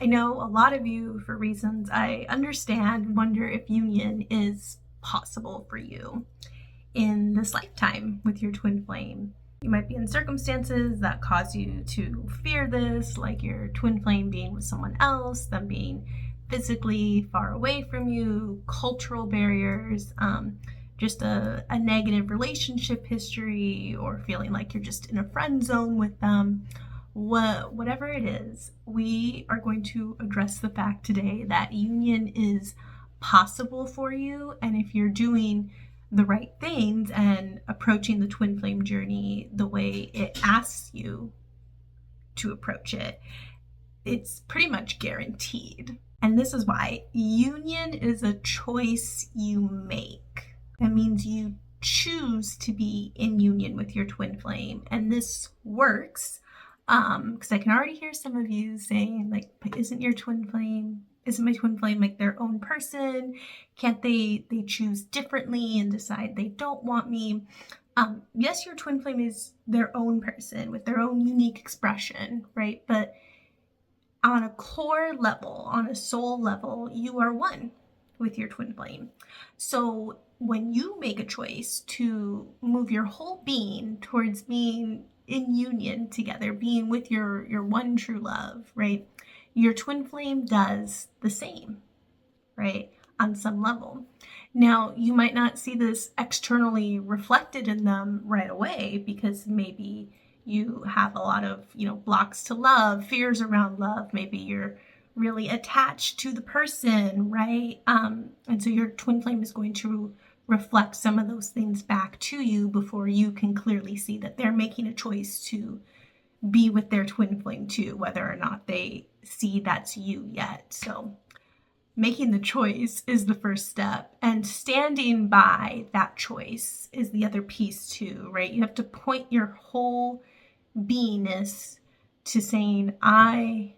I know a lot of you, for reasons I understand, wonder if union is possible for you in this lifetime with your twin flame. You might be in circumstances that cause you to fear this, like your twin flame being with someone else, them being physically far away from you, cultural barriers, just a negative relationship history, or feeling like you're just in a friend zone with them. Whatever it is, we are going to address the fact today that union is possible for you. And if you're doing the right things and approaching the twin flame journey the way it asks you to approach it, it's pretty much guaranteed. And this is why union is a choice you make. That means you choose to be in union with your twin flame. And this works because I can already hear some of you saying, like, but isn't my twin flame like their own person? Can't they choose differently and decide they don't want me? Yes, your twin flame is their own person with their own unique expression, right? But on a core level, on a soul level, you are one with your twin flame. So when you make a choice to move your whole being towards being in union together, being with your one true love, right? Your twin flame does the same, right? On some level. Now, you might not see this externally reflected in them right away because maybe you have a lot of, blocks to love, fears around love. Maybe you're really attached to the person, right? And so your twin flame is going to reflect some of those things back to you before you can clearly see that they're making a choice to be with their twin flame too, whether or not they see that's you yet. So making the choice is the first step, and standing by that choice is the other piece too, right? You have to point your whole beingness to saying, I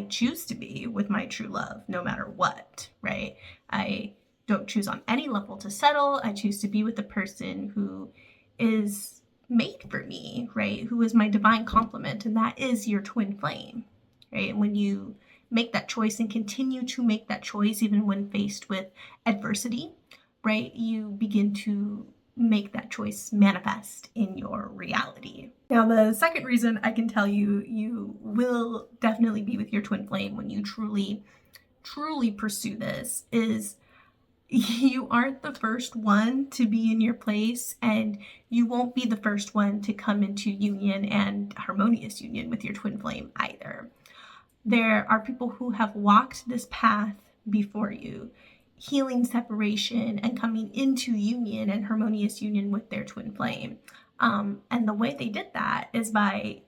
choose to be with my true love no matter what, right? I don't choose on any level to settle. I choose to be with the person who is made for me, right? Who is my divine complement, and that is your twin flame, right? And when you make that choice and continue to make that choice, even when faced with adversity, right, you begin to make that choice manifest in your reality. Now, the second reason I can tell you you will definitely be with your twin flame when you truly, truly pursue this is you aren't the first one to be in your place, and you won't be the first one to come into union and harmonious union with your twin flame either. There are people who have walked this path before you, healing separation and coming into union and harmonious union with their twin flame. And the way they did that is by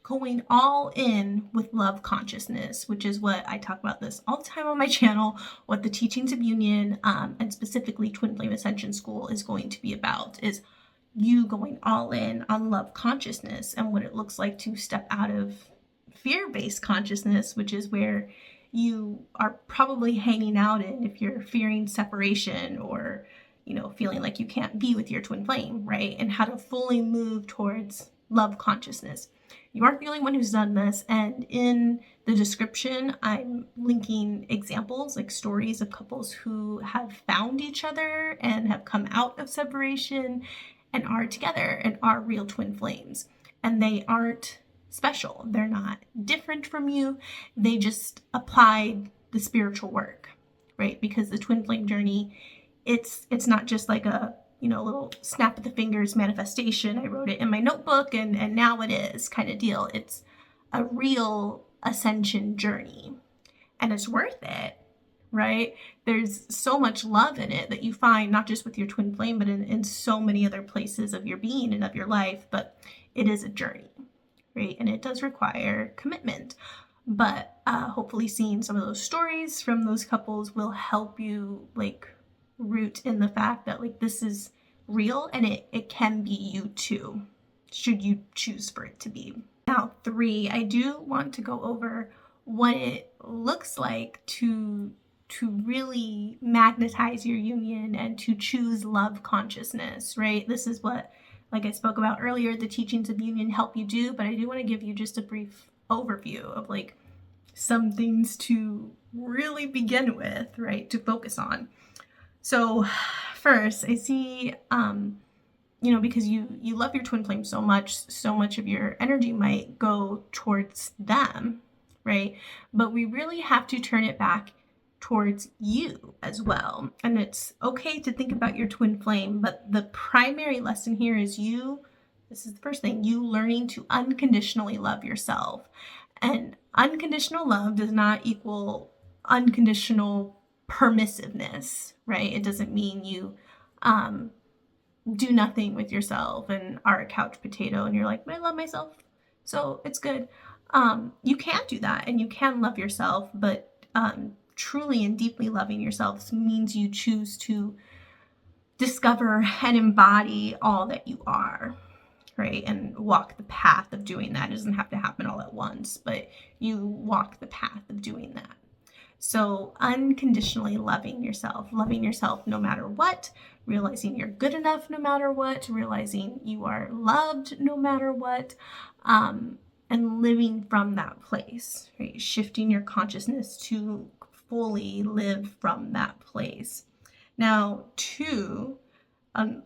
going all in with love consciousness, which is what I talk about this all the time on my channel, what the teachings of union and specifically Twin Flame Ascension School is going to be about, is you going all in on love consciousness and what it looks like to step out of fear-based consciousness, which is where you are probably hanging out in if you're fearing separation or, feeling like you can't be with your twin flame, right? And how to fully move towards love consciousness. You aren't the only one who's done this, and in the description, I'm linking examples, like stories of couples who have found each other and have come out of separation and are together and are real twin flames. And they aren't special. They're not different from you. They just applied the spiritual work, right? Because the twin flame journey, it's not just like a little snap of the fingers manifestation. I wrote it in my notebook and now it is kind of deal. It's a real ascension journey, and it's worth it, right? There's so much love in it that you find not just with your twin flame, but in so many other places of your being and of your life. But it is a journey, right? And it does require commitment. But hopefully seeing some of those stories from those couples will help you root in the fact that this is real, and it can be you too, should you choose for it to be. Now, 3, I do want to go over what it looks like to really magnetize your union and to choose love consciousness, right? This is what, like I spoke about earlier, the teachings of union help you do, but I do want to give you just a brief overview of some things to really begin with, right, to focus on. So first, I see, because you love your twin flame so much of your energy might go towards them, right? But we really have to turn it back towards you as well. And it's okay to think about your twin flame, but the primary lesson here is this is the first thing, you learning to unconditionally love yourself. And unconditional love does not equal unconditional permissiveness, right? It doesn't mean you do nothing with yourself and are a couch potato and you're like, I love myself, so it's good. You can do that and you can love yourself, but truly and deeply loving yourself means you choose to discover and embody all that you are, right? And walk the path of doing that. It doesn't have to happen all at once, but you walk the path of doing that. So unconditionally loving yourself no matter what, realizing you're good enough no matter what, realizing you are loved no matter what, and living from that place, right? Shifting your consciousness to fully live from that place. Now, two,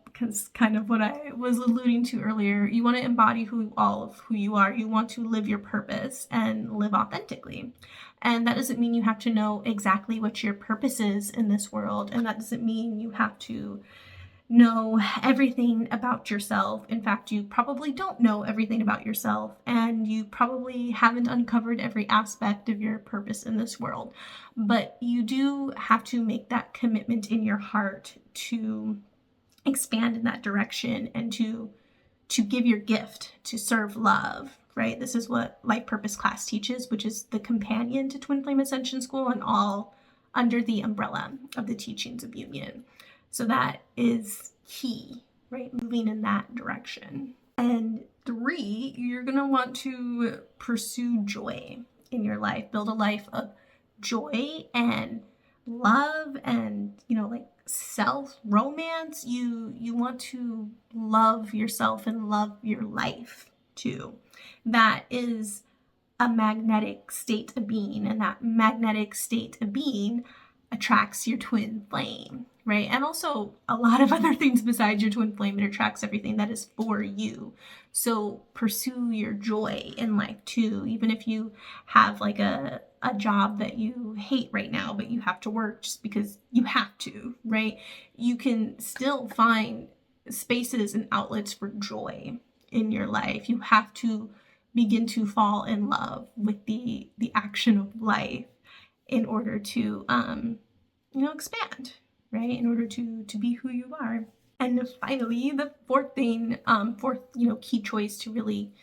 because kind of what I was alluding to earlier, you want to embody all of who you are. You want to live your purpose and live authentically. And that doesn't mean you have to know exactly what your purpose is in this world. And that doesn't mean you have to know everything about yourself. In fact, you probably don't know everything about yourself, and you probably haven't uncovered every aspect of your purpose in this world. But you do have to make that commitment in your heart to expand in that direction and to give your gift, to serve love, right? This is what Life Purpose Class teaches, which is the companion to Twin Flame Ascension School, and all under the umbrella of the teachings of union. So that is key, right? Moving in that direction. And three, you're going to want to pursue joy in your life, build a life of joy and love and, self-romance. You want to love yourself and love your life too. That is a magnetic state of being, and that magnetic state of being attracts your twin flame, right? And also a lot of other things besides your twin flame. It attracts everything that is for you. So pursue your joy in life too, even if you have like a job that you hate right now, but you have to work just because you have to, right? You can still find spaces and outlets for joy in your life. You have to begin to fall in love with the action of life in order to expand, right? In order to be who you are. And finally, the fourth key choice to really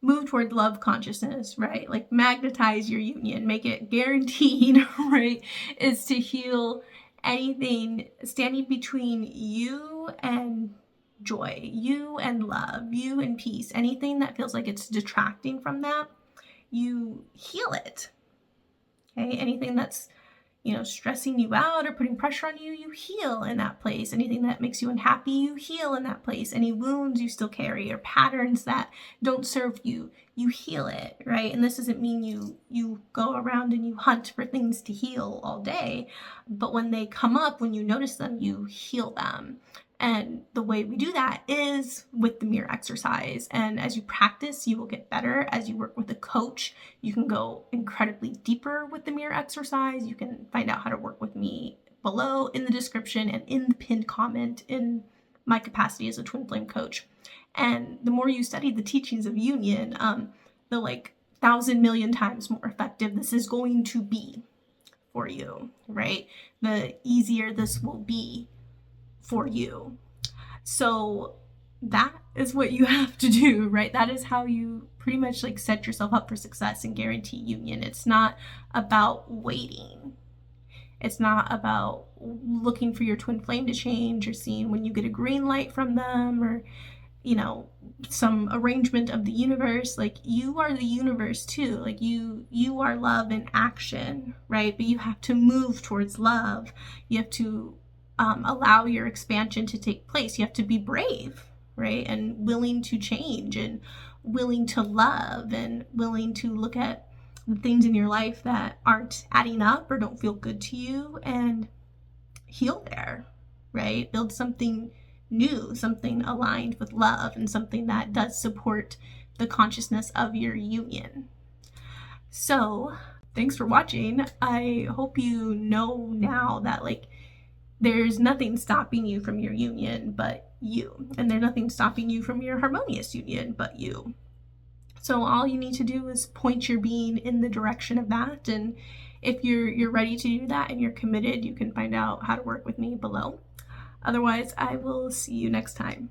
move toward love consciousness, right? Like magnetize your union, make it guaranteed, right? Is to heal anything standing between you and joy, you and love, you and peace. Anything that feels like it's detracting from that, you heal it. Okay? Anything that's stressing you out or putting pressure on you, you heal in that place. Anything that makes you unhappy, you heal in that place. Any wounds you still carry or patterns that don't serve you, you heal it, right? And this doesn't mean you go around and you hunt for things to heal all day, but when they come up, when you notice them, you heal them. And the way we do that is with the mirror exercise. And as you practice, you will get better. As you work with a coach, you can go incredibly deeper with the mirror exercise. You can find out how to work with me below in the description and in the pinned comment in my capacity as a twin flame coach. And the more you study the teachings of union, the 1,000 million times more effective this is going to be for you, right? The easier this will be for you. So that is what you have to do, right? That is how you pretty much set yourself up for success and guarantee union. It's not about waiting. It's not about looking for your twin flame to change or seeing when you get a green light from them or some arrangement of the universe. You are the universe too. You are love in action, right? But you have to move towards love. You have to allow your expansion to take place. You have to be brave, right? And willing to change and willing to love and willing to look at the things in your life that aren't adding up or don't feel good to you, and heal there, right? Build something new, something aligned with love, and something that does support the consciousness of your union. So thanks for watching. I hope you know now that like there's nothing stopping you from your union but you, and there's nothing stopping you from your harmonious union but you. So all you need to do is point your being in the direction of that, and if you're ready to do that and you're committed, you can find out how to work with me below. Otherwise, I will see you next time.